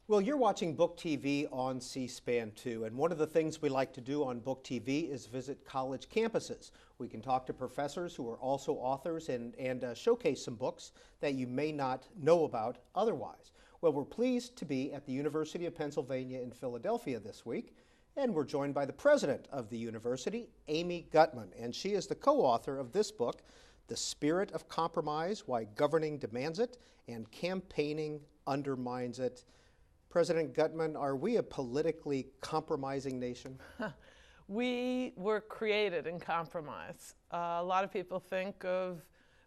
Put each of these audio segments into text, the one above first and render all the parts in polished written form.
Well, you're watching Book TV on C-SPAN 2, and one of the things we like to do on Book TV is visit college campuses. We can talk to professors who are also authors and showcase some books that you may not know about otherwise. Well, we're pleased to be at the University of Pennsylvania in Philadelphia this week, and we're joined by the president of the university, Amy Gutmann, and she is the co-author of this book, The Spirit of Compromise, Why Governing Demands It and Campaigning Undermines It. President Gutmann, are we a politically compromising nation? We were created in compromise. A lot of people think of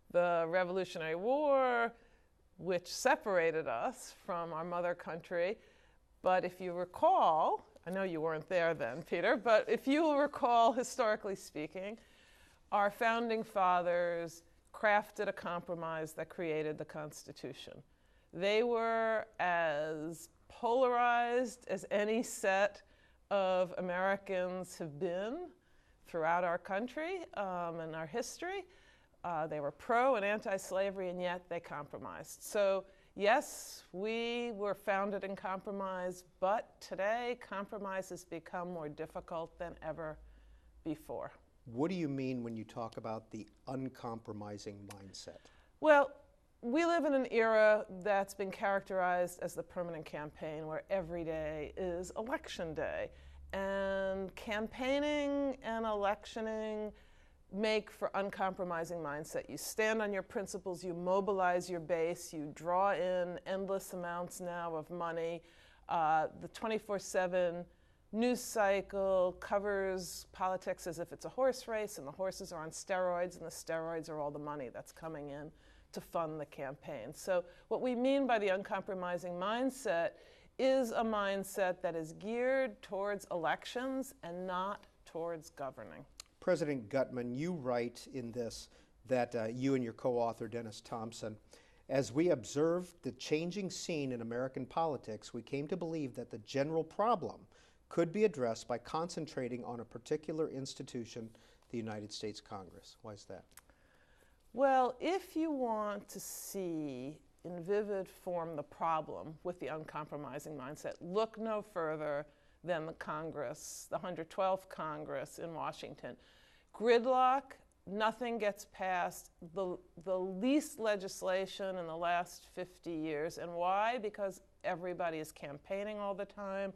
the Revolutionary War, which separated us from our mother country. But if you recall, I know you weren't there then, Peter, but if you recall, historically speaking, our founding fathers crafted a compromise that created the Constitution. They were as polarized as any set of Americans have been throughout our country and our history. They were pro and anti-slavery, and yet they compromised. So yes, we were founded in compromise, but today compromise has become more difficult than ever before. What do you mean when you talk about the uncompromising mindset? Well, we live in an era that's been characterized as the permanent campaign, where every day is election day. And campaigning and electioning make for uncompromising mindset. You stand on your principles, you mobilize your base, you draw in endless amounts now of money. The 24/7 news cycle covers politics as if it's a horse race, and the horses are on steroids, and the steroids are all the money that's coming in to fund the campaign. So what we mean by the uncompromising mindset is a mindset that is geared towards elections and not towards governing. President Gutmann, you write in this that you and your co-author, Dennis Thompson, as we observed the changing scene in American politics, we came to believe that the general problem could be addressed by concentrating on a particular institution, the United States Congress. Why is that? Well, if you want to see in vivid form the problem with the uncompromising mindset, look no further than the Congress, the 112th Congress in Washington. Gridlock, nothing gets passed, the least legislation in the last 50 years. And why? Because everybody is campaigning all the time.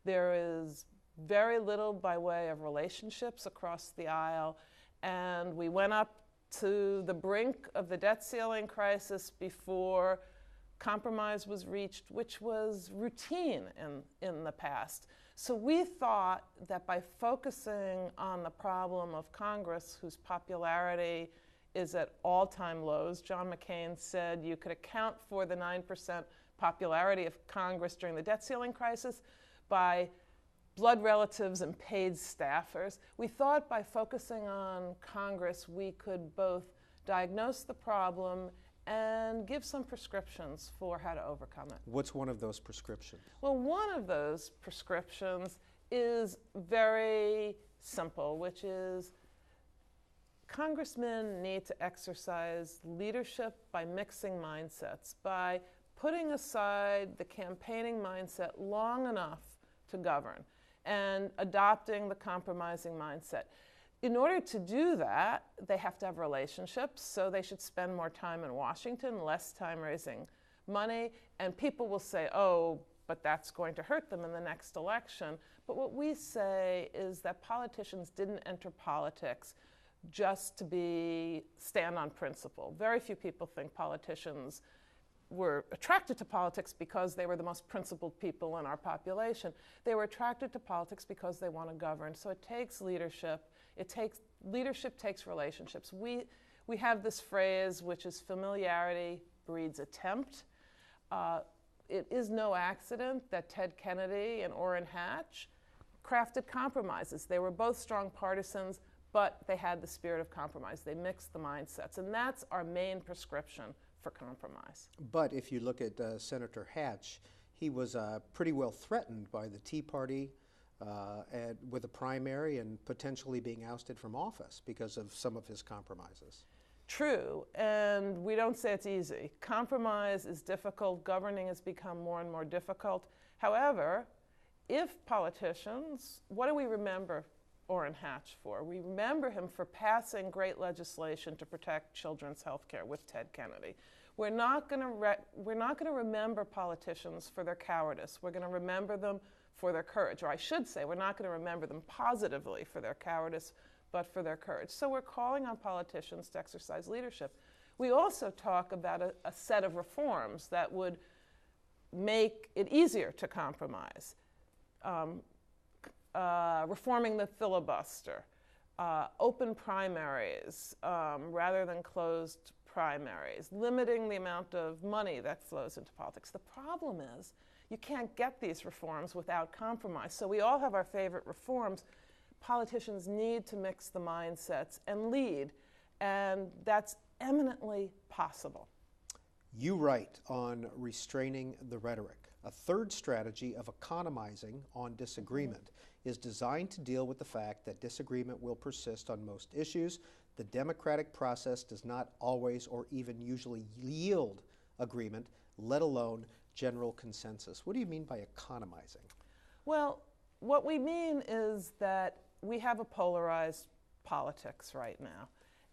There is very little by way of relationships across the aisle. And we went up to the brink of the debt ceiling crisis before compromise was reached, which was routine in the past. So we thought that by focusing on the problem of Congress, whose popularity is at all-time lows, John McCain said you could account for the 9% popularity of Congress during the debt ceiling crisis by blood relatives and paid staffers. We thought by focusing on Congress, we could both diagnose the problem and give some prescriptions for how to overcome it. What's one of those prescriptions? Well, one of those prescriptions is very simple, which is congressmen need to exercise leadership by mixing mindsets, by putting aside the campaigning mindset long enough to govern, and adopting the compromising mindset. In order to do that, they have to have relationships, so they should spend more time in Washington, less time raising money, and people will say, oh, but that's going to hurt them in the next election. But what we say is that politicians didn't enter politics just to stand on principle. Very few people think politicians were attracted to politics because they were the most principled people in our population. They were attracted to politics because they want to govern. So it takes leadership. Leadership takes relationships. We have this phrase, which is familiarity breeds attempt. It is no accident that Ted Kennedy and Orrin Hatch crafted compromises. They were both strong partisans, but they had the spirit of compromise. They mixed the mindsets, and that's our main prescription for compromise. But if you look at Senator Hatch, he was pretty well threatened by the Tea Party with a primary and potentially being ousted from office because of some of his compromises. true, and we don't say it's easy. Compromise is difficult. Governing has become more and more difficult. However, if politicians, what do we remember Orrin Hatch for? We remember him for passing great legislation to protect children's health care with Ted Kennedy. We're not going to remember politicians for their cowardice. We're going to remember them for their courage. Or I should say, we're not going to remember them positively for their cowardice, but for their courage. So we're calling on politicians to exercise leadership. We also talk about a set of reforms that would make it easier to compromise. Reforming the filibuster, open primaries rather than closed primaries, limiting the amount of money that flows into politics. The problem is you can't get these reforms without compromise. So we all have our favorite reforms. Politicians need to mix the mindsets and lead, and that's eminently possible. You write on restraining the rhetoric. A third strategy of economizing on disagreement is designed to deal with the fact that disagreement will persist on most issues. The democratic process does not always or even usually yield agreement, let alone general consensus. What do you mean by economizing? Well, what we mean is that we have a polarized politics right now.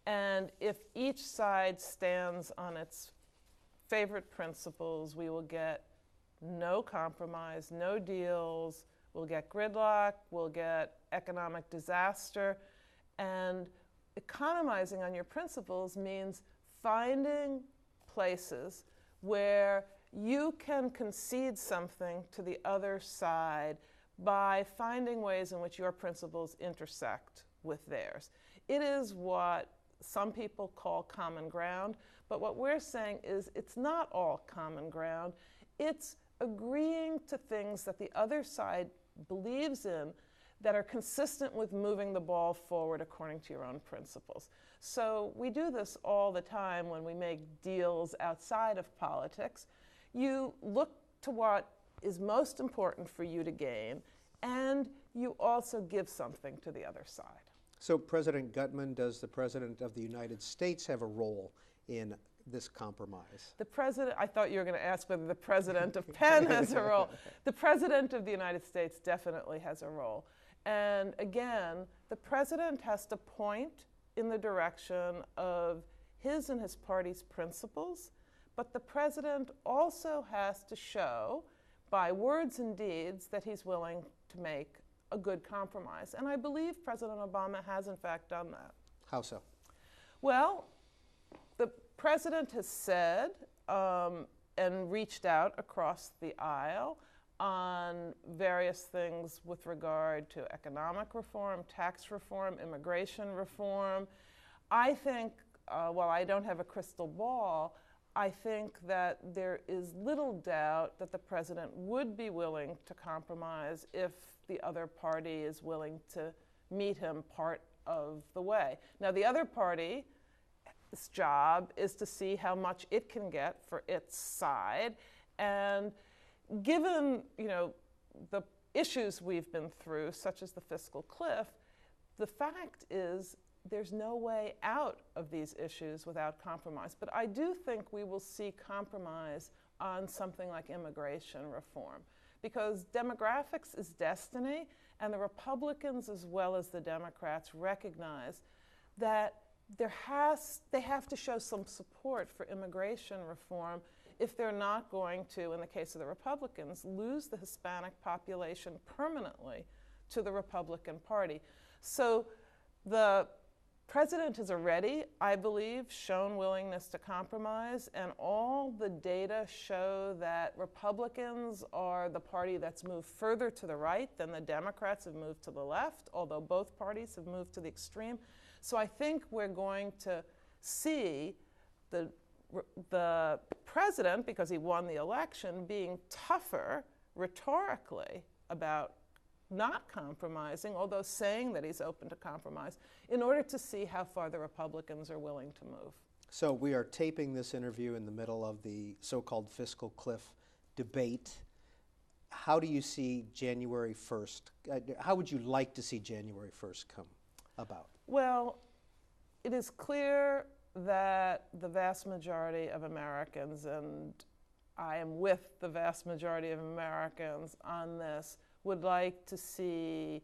And if each side stands on its favorite principles, we will get no compromise, no deals, we'll get gridlock, we'll get economic disaster. And economizing on your principles means finding places where you can concede something to the other side by finding ways in which your principles intersect with theirs. It is what some people call common ground, but what we're saying is it's not all common ground. It's agreeing to things that the other side believes in that are consistent with moving the ball forward according to your own principles. So we do this all the time when we make deals outside of politics. You look to what is most important for you to gain, and you also give something to the other side. So President Gutmann, does the President of the United States have a role in this compromise? The President, I thought you were going to ask whether the President of Penn has a role. The President of the United States definitely has a role. And again, the President has to point in the direction of his and his party's principles, but the President also has to show by words and deeds that he's willing to make a good compromise. And I believe President Obama has in fact done that. How so? Well, the President has said and reached out across the aisle on various things with regard to economic reform, tax reform, immigration reform. I think, while I don't have a crystal ball, I think that there is little doubt that the President would be willing to compromise if the other party is willing to meet him part of the way. Now, the other party's job is to see how much it can get for its side, and given, the issues we've been through, such as the fiscal cliff, the fact is there's no way out of these issues without compromise. But I do think we will see compromise on something like immigration reform, because demographics is destiny, and the Republicans as well as the Democrats recognize that they have to show some support for immigration reform if they're not going to, in the case of the Republicans, lose the Hispanic population permanently to the Republican Party. So the President has already, I believe, shown willingness to compromise, and all the data show that Republicans are the party that's moved further to the right than the Democrats have moved to the left, although both parties have moved to the extreme. So I think we're going to see the President, because he won the election, being tougher rhetorically about not compromising, although saying that he's open to compromise, in order to see how far the Republicans are willing to move. So we are taping this interview in the middle of the so-called fiscal cliff debate. How do you see January 1st? How would you like to see January 1st come about? Well, it is clear that the vast majority of Americans, and I am with the vast majority of Americans on this, would like to see